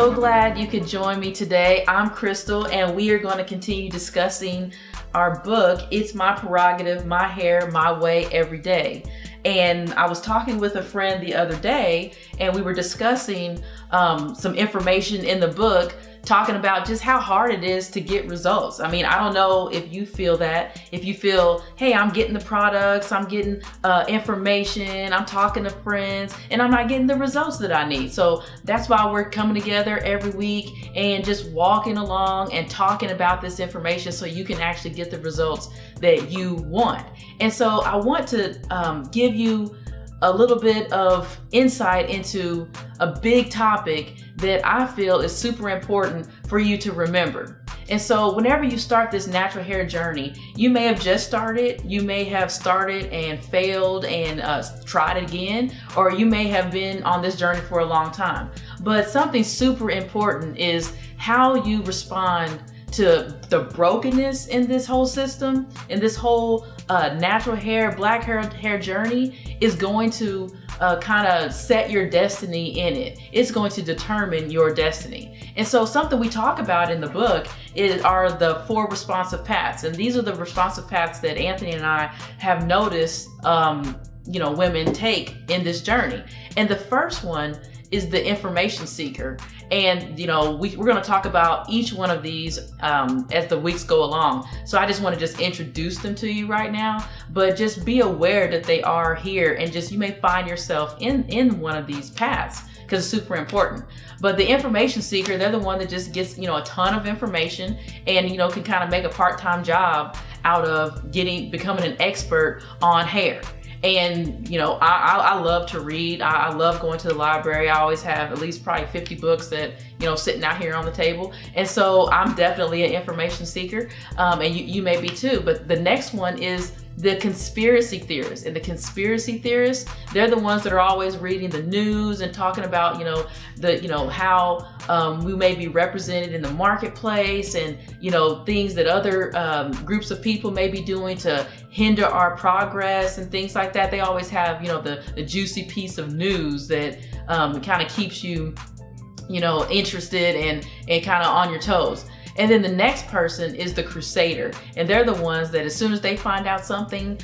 so glad you could join me today. I'm Crystal, and we are going to continue discussing our book, It's My Prerogative, My Hair, My Way, Every Day. And I was talking with a friend the other day, and we were discussing some information in the book, talking about just how hard it is to get results. I mean, I don't know if you feel that. If you feel, hey, I'm getting the products, I'm getting information, I'm talking to friends, and I'm not getting the results that I need. So that's why we're coming together every week and just walking along and talking about this information so you can actually get the results that you want. And so I want to give you a little bit of insight into a big topic that I feel is super important for you to remember. And so whenever you start this natural hair journey, you may have just started, you may have started and failed and tried again, or you may have been on this journey for a long time. But something super important is how you respond to the brokenness in this whole system, in this whole natural hair, black hair journey is going to kind of set your destiny in it. It's going to determine your destiny. And so something we talk about in the book are the 4 responsive paths. And these are the responsive paths that Anthony and I have noticed women take in this journey. And the first one is the information seeker. And we're going to talk about each one of these as the weeks go along. So I just want to just introduce them to you right now, but just be aware that they are here, and just you may find yourself in one of these paths because it's super important. But the information seeker, they're the one that just gets a ton of information and can kind of make a part-time job out of becoming an expert on hair. And I love to read. I love going to the library. I always have at least probably 50 books that sitting out here on the table. And so I'm definitely an information seeker, and you may be too. But the next one is the conspiracy theorists. And the conspiracy theorists, they're the ones that are always reading the news and talking about how we may be represented in the marketplace, and things that other groups of people may be doing to hinder our progress and things like that. They always have the juicy piece of news that kind of keeps you interested and kind of on your toes. And then the next person is the crusader. And they're the ones that as soon as they find out something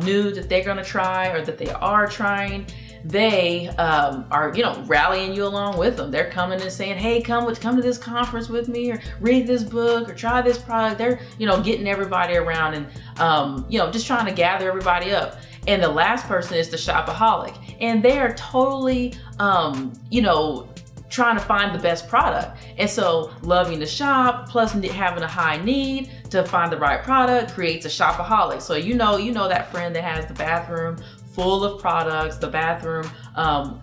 new that they're going to try, or that they are trying, they are rallying you along with them. They're coming and saying, hey, come to this conference with me, or read this book, or try this product. They're getting everybody around and just trying to gather everybody up. And the last person is the shopaholic, and they are totally trying to find the best product. And so loving to shop plus having a high need to find the right product creates a shopaholic. So you know that friend that has the bathroom full of products, the bathroom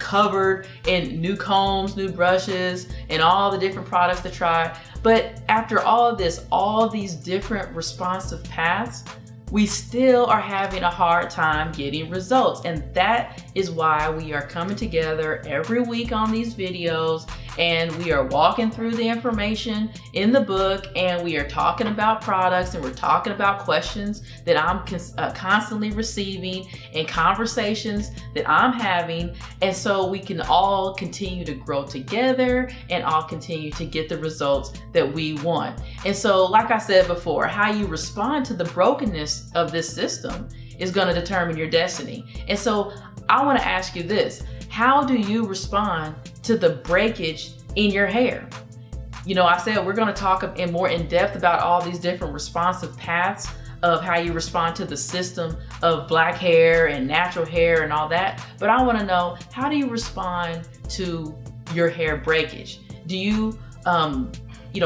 covered in new combs, new brushes, and all the different products to try. But after all of this, all these different responsive paths, we still are having a hard time getting results. And that is why we are coming together every week on these videos, and we are walking through the information in the book, and we are talking about products, and we're talking about questions that I'm constantly receiving and conversations that I'm having. And so we can all continue to grow together and all continue to get the results that we want. And so, like I said before, how you respond to the brokenness of this system is going to determine your destiny. And so I want to ask you this: how do you respond to the breakage in your hair? I said we're going to talk in depth about all these different responsive paths of how you respond to the system of black hair and natural hair and all that. But I want to know, how do you respond to your hair breakage? Do you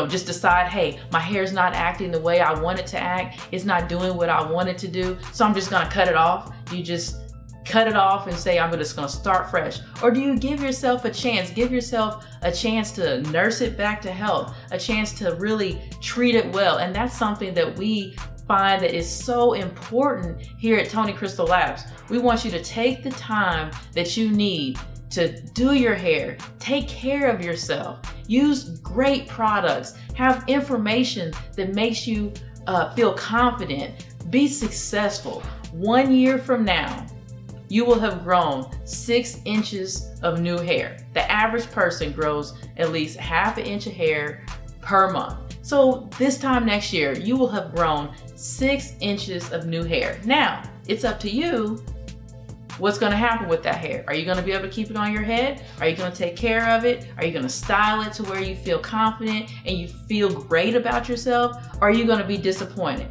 just decide, hey, my hair's not acting the way I want it to act. It's not doing what I want it to do, so I'm just gonna cut it off? Do you just cut it off and say, I'm just gonna start fresh? Or do you give yourself a chance? Give yourself a chance to nurse it back to health, a chance to really treat it well. And that's something that we find that is so important here at Toni Crystal Labs. We want you to take the time that you need to do your hair, take care of yourself, use great products, have information that makes you feel confident, be successful. 1 year from now, you will have grown 6 inches of new hair. The average person grows at least ½ inch of hair per month. So this time next year, you will have grown 6 inches of new hair. Now, it's up to you. What's going to happen with that hair? Are you going to be able to keep it on your head? Are you going to take care of it? Are you going to style it to where you feel confident and you feel great about yourself? Or are you going to be disappointed?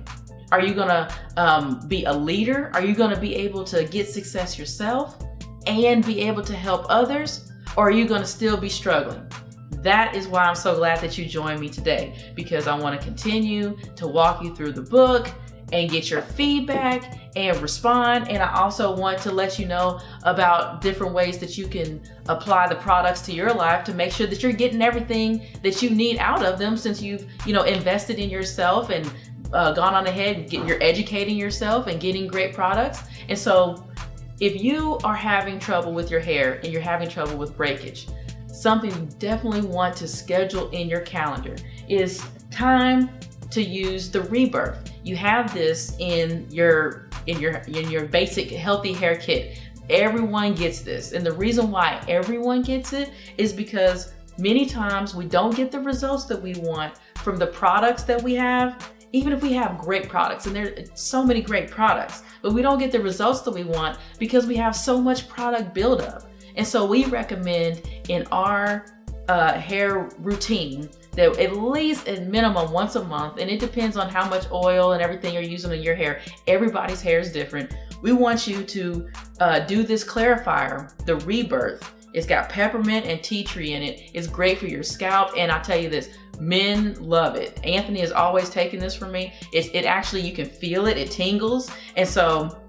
Are you going to be a leader? Are you going to be able to get success yourself and be able to help others? Or are you going to still be struggling? That is why I'm so glad that you joined me today, because I want to continue to walk you through the book and get your feedback and respond. And I also want to let you know about different ways that you can apply the products to your life to make sure that you're getting everything that you need out of them, since you've invested in yourself and gone on ahead and you're educating yourself and getting great products. And so if you are having trouble with your hair and you're having trouble with breakage, something you definitely want to schedule in your calendar is time to use the Rebirth. You have this in your basic healthy hair kit. Everyone gets this. And the reason why everyone gets it is because many times we don't get the results that we want from the products that we have, even if we have great products, and there's so many great products, but we don't get the results that we want because we have so much product buildup. And so we recommend in our hair routine that at least at minimum once a month, and it depends on how much oil and everything you're using in your hair. Everybody's hair is different. We want you to do this clarifier, the Rebirth. It's got peppermint and tea tree in it. It's great for your scalp, and I'll tell you this, men love it. Anthony has always taken this from me. It actually, you can feel it, it tingles, and so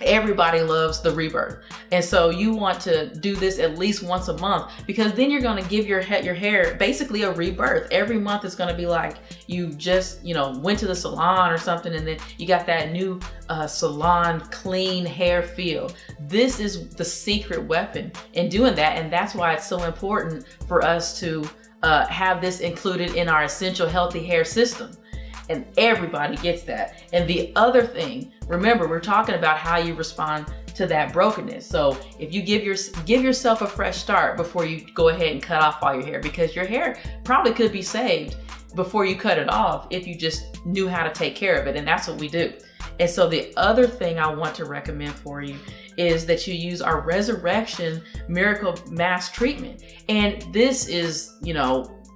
everybody loves the Rebirth. And so you want to do this at least once a month, because then you're going to give your hair basically a rebirth. Every month it's going to be like you just went to the salon or something, and then you got that new salon clean hair feel. This is the secret weapon in doing that, and that's why it's so important for us to have this included in our essential healthy hair system. And everybody gets that. And the other thing, remember, we're talking about how you respond to that brokenness. So if you give yourself a fresh start before you go ahead and cut off all your hair, because your hair probably could be saved before you cut it off if you just knew how to take care of it. And that's what we do. And so the other thing I want to recommend for you is that you use our Resurrection Miracle Mask Treatment. And this is,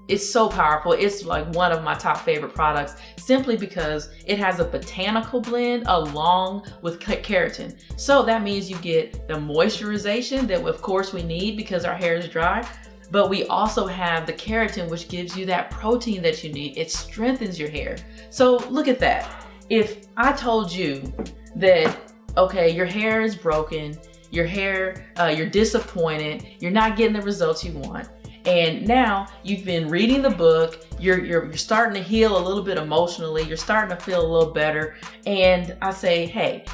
it's so powerful. It's like one of my top favorite products, simply because it has a botanical blend along with keratin. So that means you get the moisturization that of course we need because our hair is dry, but we also have the keratin, which gives you that protein that you need. It strengthens your hair. So look at that. If I told you that, okay, your hair is broken, your hair, you're disappointed, you're not getting the results you want, and now you've been reading the book, you're starting to heal a little bit emotionally, you're starting to feel a little better, and I say, hey,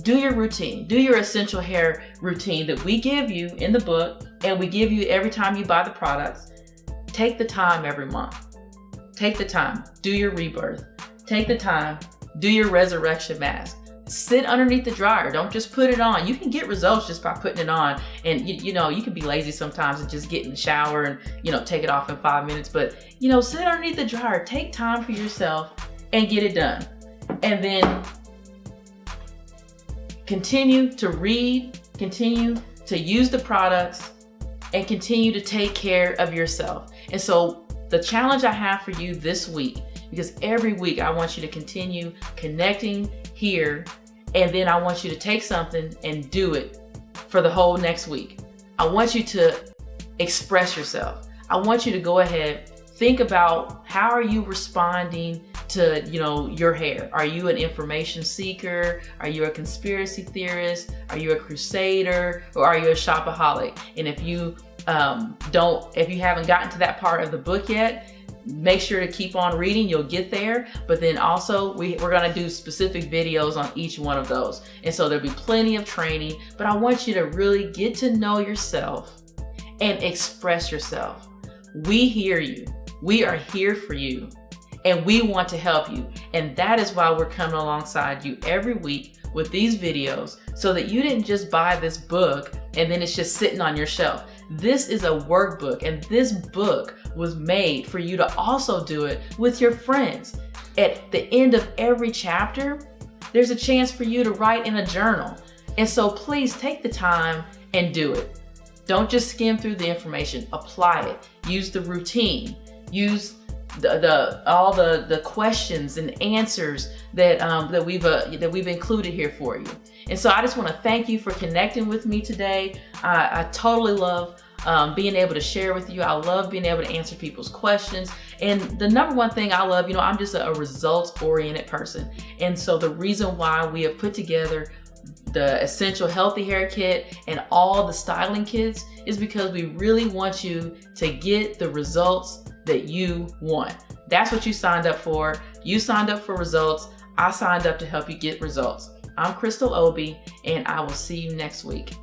do your routine, do your essential hair routine that we give you in the book, and we give you every time you buy the products. Take the time every month. Take the time, do your Rebirth. Take the time, do your Resurrection Mask. Sit underneath the dryer. Don't just put it on. You can get results just by putting it on. And you can be lazy sometimes and just get in the shower and take it off in 5 minutes. But sit underneath the dryer. Take time for yourself and get it done. And then continue to read, continue to use the products, and continue to take care of yourself. And so the challenge I have for you this week, because every week I want you to continue connecting here, and then I want you to take something and do it for the whole next week. I want you to express yourself. I want you to go ahead, think about how are you responding to your hair. Are you an information seeker? Are you a conspiracy theorist? Are you a crusader? Or are you a shopaholic? And if you haven't gotten to that part of the book yet, make sure to keep on reading. You'll get there. But then also we're going to do specific videos on each one of those. And so there'll be plenty of training, but I want you to really get to know yourself and express yourself. We hear you. We are here for you. and we want to help you. And that is why we're coming alongside you every week with these videos, so that you didn't just buy this book and then it's just sitting on your shelf. This is a workbook, and this book was made for you to also do it with your friends. At the end of every chapter, there's a chance for you to write in a journal. And so please take the time and do it. Don't just skim through the information, apply it. Use the routine, use all the questions and answers that we've included here for you. And so I just want to thank you for connecting with me today. I totally love being able to share with you. I love being able to answer people's questions. And the number one thing I love, I'm just a results-oriented person. And so the reason why we have put together the Essential Healthy Hair Kit and all the styling kits is because we really want you to get the results that you want. That's what you signed up for. You signed up for results. I signed up to help you get results. I'm Crystal Obie, and I will see you next week.